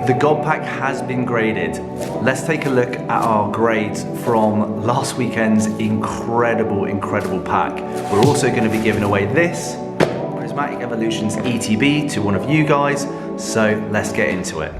The God Pack has been graded. Let's take a look at our grades from last weekend's incredible pack. We're also going to be giving away this Prismatic Evolutions ETB to one of you guys, so let's get into it.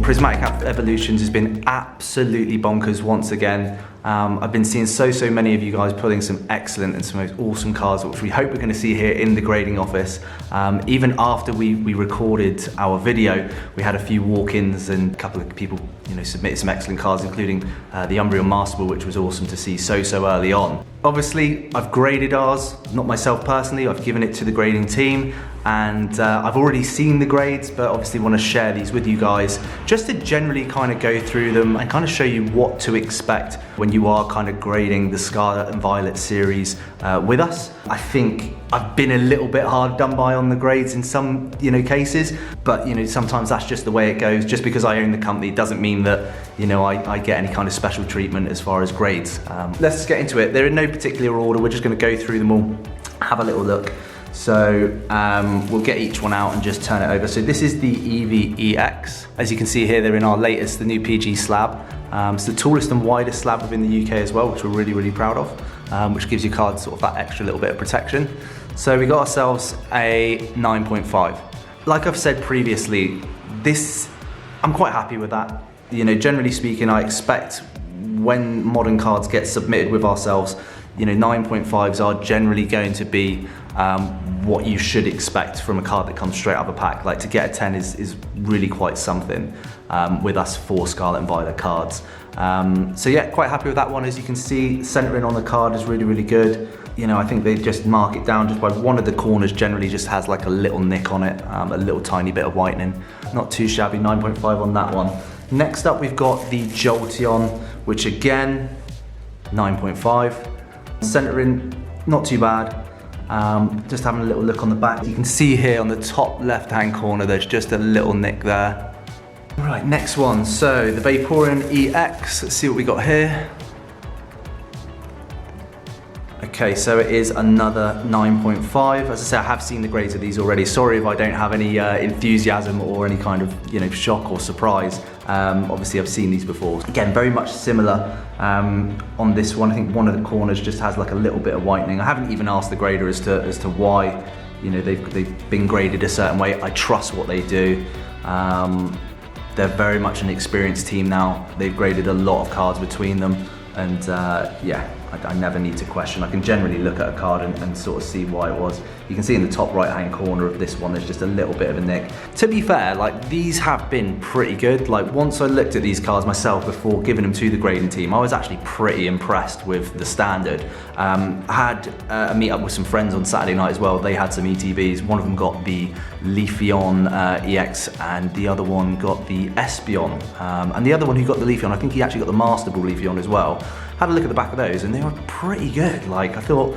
Prismatic Evolutions has been absolutely bonkers once again. I've been seeing so many of you guys pulling some excellent and some awesome cards, which we hope we're going to see here in the grading office. Even after we recorded our video, we had a few walk-ins and a couple of people submitted some excellent cards, including the Umbreon Master, which was awesome to see so early on. Obviously, I've graded ours, not myself personally, I've given it to the grading team, and I've already seen the grades, but obviously want to share these with you guys just to generally kind of go through them and kind of show you what to expect when you are kind of grading the Scarlet and Violet series with us. I think I've been a little bit hard done by on the grades in some cases, but sometimes that's just the way it goes. Just because I own the company doesn't mean that I get any kind of special treatment as far as grades. Let's get into it. They're in no particular order. We're just going to go through them all, have a little look. So we'll get each one out and just turn it over. So this is the Eevee EX. As you can see here, they're in our latest, the new PG slab. It's the tallest and widest slab within the UK as well, which we're really proud of, which gives your cards sort of that extra little bit of protection. So we got ourselves a 9.5. Like I've said previously, I'm quite happy with that. Generally speaking, I expect when modern cards get submitted with ourselves, 9.5s are generally going to be what you should expect from a card that comes straight out of a pack. Like, to get a 10 is really quite something with us 4 Scarlet and Violet cards. So yeah, quite happy with that one. As you can see, centering on the card is really good. I think they just mark it down just by one of the corners, generally just has like a little nick on it, a little tiny bit of whitening. Not too shabby, 9.5 on that one. Next up, we've got the Jolteon, which again, 9.5. Centering, not too bad. Just having a little look on the back. You can see here on the top left-hand corner, there's just a little nick there. Right, next one. So the Vaporeon EX, let's see what we got here. Okay, so it is another 9.5. As I say, I have seen the grades of these already. Sorry if I don't have any enthusiasm or any kind of shock or surprise. Obviously, I've seen these before. Again, very much similar on this one. I think one of the corners just has like a little bit of whitening. I haven't even asked the grader as to why they've been graded a certain way. I trust what they do. They're very much an experienced team now. They've graded a lot of cards between them, and yeah, I never need to question. I can generally look at a card and sort of see why it was. You can see in the top right hand corner of this one, there's just a little bit of a nick. To be fair, like, these have been pretty good. Like, once I looked at these cards myself before giving them to the grading team, I was actually pretty impressed with the standard. I had a meet up with some friends on Saturday night as well. They had some ETBs. One of them got the Leafeon EX and the other one got the Espeon. And the other one who got the Leafeon, I think he actually got the Master Ball Leafeon as well. Had a look at the back of those and they were pretty good. Like, I thought,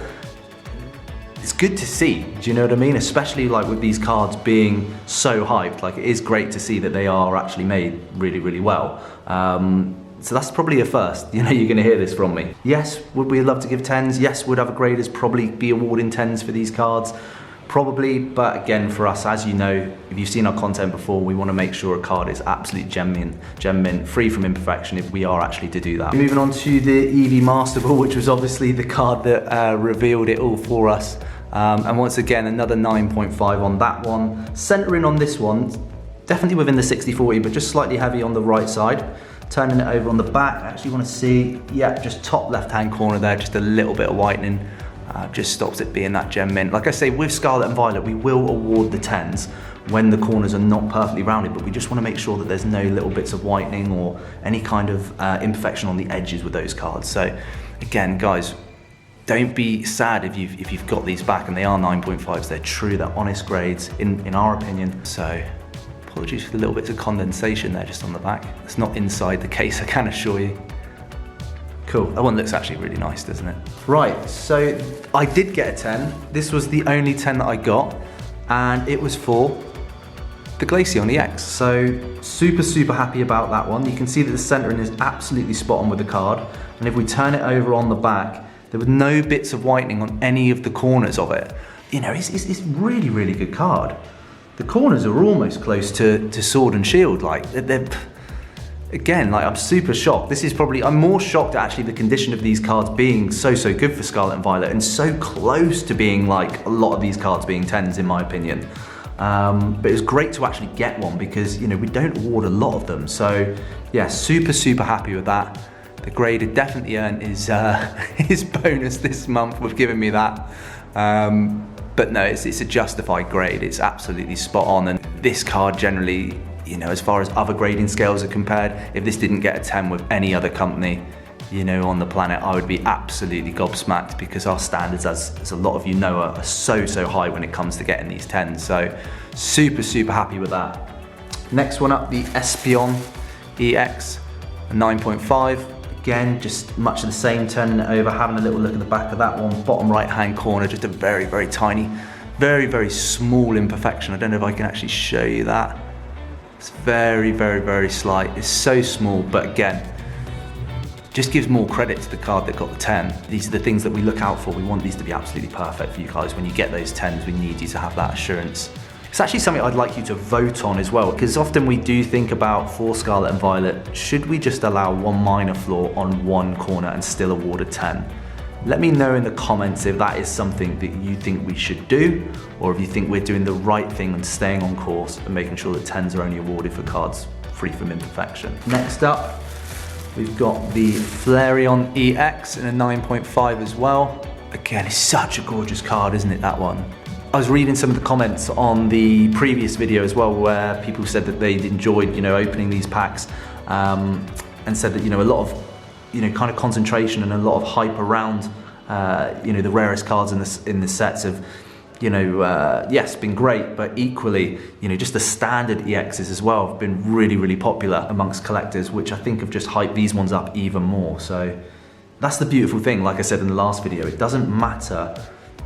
it's good to see, do you know what I mean? Especially like with these cards being so hyped, like, it is great to see that they are actually made really well. So that's probably a first, you're gonna hear this from me. Yes, would we love to give 10s? Yes, would other graders probably be awarding 10s for these cards? Probably, but again, for us, as you know, if you've seen our content before, we want to make sure a card is absolutely gem mint, free from imperfection if we are actually to do that. Moving on to the Eevee Master Ball, which was obviously the card that revealed it all for us. And once again, another 9.5 on that one. Centering on this one, definitely within the 60-40, but just slightly heavy on the right side. Turning it over on the back, I actually want to see, yeah, just top left-hand corner there, just a little bit of whitening. Just stops it being that gem mint. Like I say, with Scarlet and Violet, we will award the 10s when the corners are not perfectly rounded, but we just want to make sure that there's no little bits of whitening or any kind of imperfection on the edges with those cards. So again, guys, don't be sad if you've got these back and they are 9.5s. They're true, they're honest grades in our opinion. So apologies for the little bits of condensation there just on the back. It's not inside the case, I can assure you. Cool, that one looks actually really nice, doesn't it? Right, so I did get a 10. This was the only 10 that I got, and it was for the Glaceon EX. So super happy about that one. You can see that the centering is absolutely spot on with the card, and if we turn it over on the back, there were no bits of whitening on any of the corners of it. You know, it's really good card. The corners are almost close to Sword and Shield. Like they're again, like I'm super shocked. This is probably, I'm more shocked at actually the condition of these cards being so good for Scarlet and Violet, and so close to being like a lot of these cards being 10s in my opinion. But it was great to actually get one because, you know, we don't award a lot of them. So yeah, super happy with that. The grade had definitely earned his bonus this month with giving me that. But no, it's a justified grade. It's absolutely spot on. And this card generally, you know, as far as other grading scales are compared, if this didn't get a 10 with any other company, you know, on the planet, I would be absolutely gobsmacked, because our standards, as a lot of you know, are so high when it comes to getting these 10s. So super happy with that. Next one up, the Espeon EX, a 9.5. Again, just much of the same, turning it over, having a little look at the back of that one, bottom right hand corner, just a very tiny, very small imperfection. I don't know if I can actually show you that. It's very slight. It's so small, but again, just gives more credit to the card that got the 10. These are the things that we look out for. We want these to be absolutely perfect for you guys. When you get those 10s, we need you to have that assurance. It's actually something I'd like you to vote on as well, because often we do think about, for Scarlet and Violet, should we just allow one minor flaw on one corner and still award a 10? Let me know in the comments if that is something that you think we should do, or if you think we're doing the right thing and staying on course and making sure that 10s are only awarded for cards free from imperfection. Next up, we've got the Flareon EX in a 9.5 as well. Again, it's such a gorgeous card, isn't it, that one? I was reading some of the comments on the previous video as well, where people said that they enjoyed, you know, opening these packs, and said that, you know, a lot of, you know, kind of concentration and a lot of hype around, you know, the rarest cards in the sets of, you know, yes, been great, but equally, you know, just the standard EXs as well have been really popular amongst collectors, which I think have just hyped these ones up even more. So that's the beautiful thing. Like I said in the last video, it doesn't matter,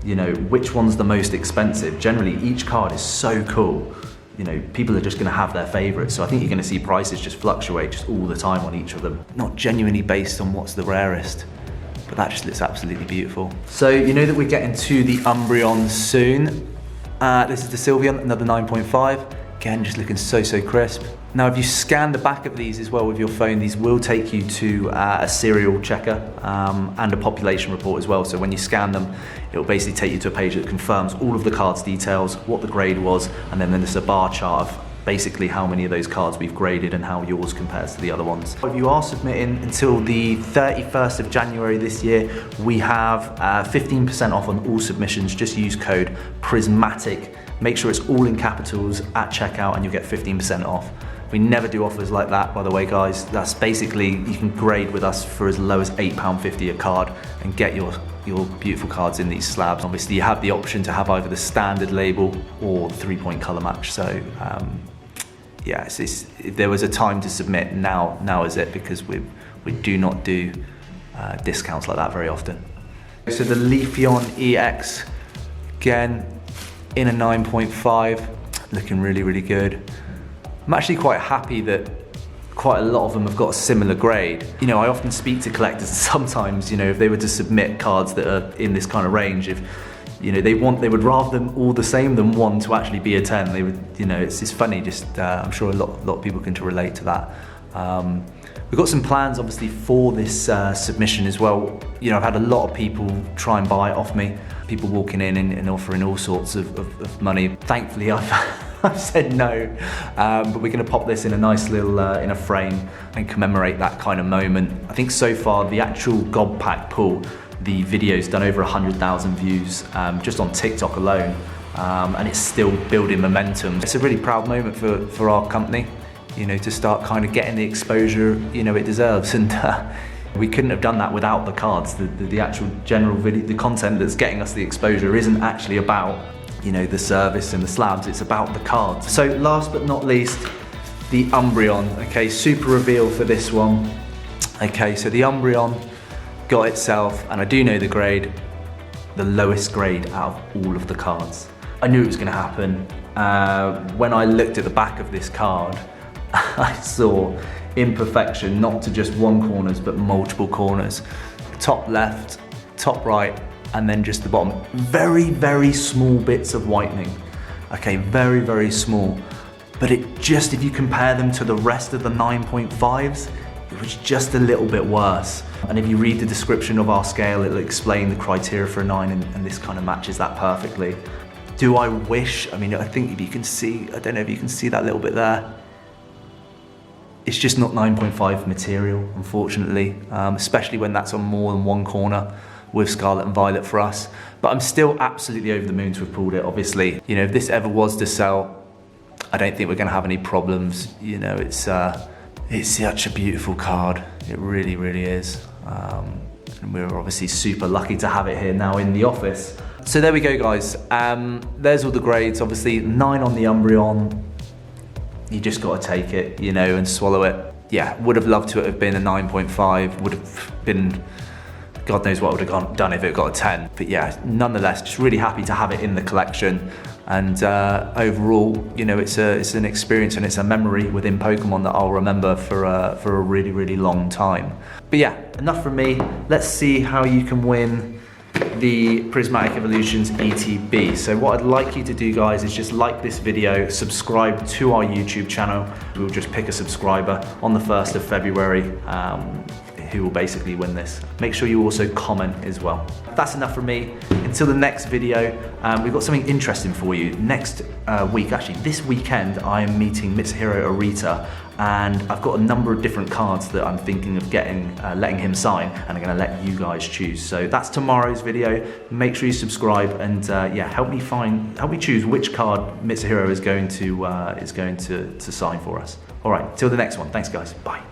you know, which one's the most expensive. Generally, each card is so cool. You know, people are just gonna have their favorites. So I think you're gonna see prices just fluctuate just all the time on each of them. Not genuinely based on what's the rarest, but that just looks absolutely beautiful. So you know that we're getting to the Umbreon soon. This is the Sylveon, another 9.5. Again, just looking so crisp. Now, if you scan the back of these as well with your phone, these will take you to a serial checker and a population report as well. So when you scan them, it will basically take you to a page that confirms all of the cards' details, what the grade was, and then there's a bar chart of basically how many of those cards we've graded and how yours compares to the other ones. If you are submitting until the 31st of January this year, we have 15% off on all submissions. Just use code Prismatic. Make sure it's all in capitals at checkout and you'll get 15% off. We never do offers like that, by the way, guys. That's basically, you can grade with us for as low as £8.50 a card and get your beautiful cards in these slabs. Obviously, you have the option to have either the standard label or 3-point color match. So, yeah, if there was a time to submit, now is it, because we do not do discounts like that very often. So the Leafeon EX, again, in a 9.5, looking really good. I'm actually quite happy that quite a lot of them have got a similar grade. You know, I often speak to collectors, and sometimes, you know, if they were to submit cards that are in this kind of range, if, you know, they would rather them all the same than one to actually be a 10. They would, you know, it's funny, just, I'm sure a lot of people can relate to that. We've got some plans, obviously, for this submission as well. You know, I've had a lot of people try and buy it off me. People walking in and offering all sorts of money. Thankfully, I've said no, but we're gonna pop this in a nice little, in a frame and commemorate that kind of moment. I think so far, the actual God Pack pull, the video's done over 100,000 views just on TikTok alone, and it's still building momentum. It's a really proud moment for our company, you know, to start kind of getting the exposure, you know, it deserves. And we couldn't have done that without the cards. The actual general video, the content that's getting us the exposure isn't actually about, you know, the service and the slabs, it's about the cards. So last but not least, the Umbreon. Okay, super reveal for this one. Okay, so the Umbreon got itself, and I do know the grade, the lowest grade out of all of the cards. I knew it was going to happen. When I looked at the back of this card, I saw imperfection, not to just one corners, but multiple corners. Top left, top right, and then just the bottom. Very, very small bits of whitening. Okay, very, very small. But it just, if you compare them to the rest of the 9.5s, it was just a little bit worse. And if you read the description of our scale, it'll explain the criteria for a 9, and this kind of matches that perfectly. Do I wish, I mean, I think if you can see, I don't know if you can see that little bit there. It's just not 9.5 material, unfortunately, especially when that's on more than one corner with Scarlet and Violet for us. But I'm still absolutely over the moon to have pulled it, obviously. You know, if this ever was to sell, I don't think we're gonna have any problems. You know, it's such a beautiful card. It really, really is. And we're obviously super lucky to have it here now in the office. So there we go, guys. There's all the grades. Obviously, 9 on the Umbreon. You just got to take it, you know, and swallow it. Yeah, would have loved to have been a 9.5. Would have been, God knows what I would have done if it got a 10. But yeah, nonetheless, just really happy to have it in the collection. And overall, you know, it's an experience and it's a memory within Pokemon that I'll remember for a really, really long time. But yeah, enough from me. Let's see how you can win the Prismatic Evolutions ETB. So what I'd like you to do, guys, is just like this video, subscribe to our YouTube channel. We'll just pick a subscriber on the 1st of February who will basically win this. Make sure you also comment as well. That's enough from me. Until the next video, we've got something interesting for you. Next week, actually this weekend, I am meeting Mitsuhiro Arita, and I've got a number of different cards that I'm thinking of getting, letting him sign, and I'm gonna let you guys choose. So that's tomorrow's video. Make sure you subscribe, and yeah, help me choose which card Mitsuhiro is going to sign for us. All right, till the next one. Thanks, guys. Bye.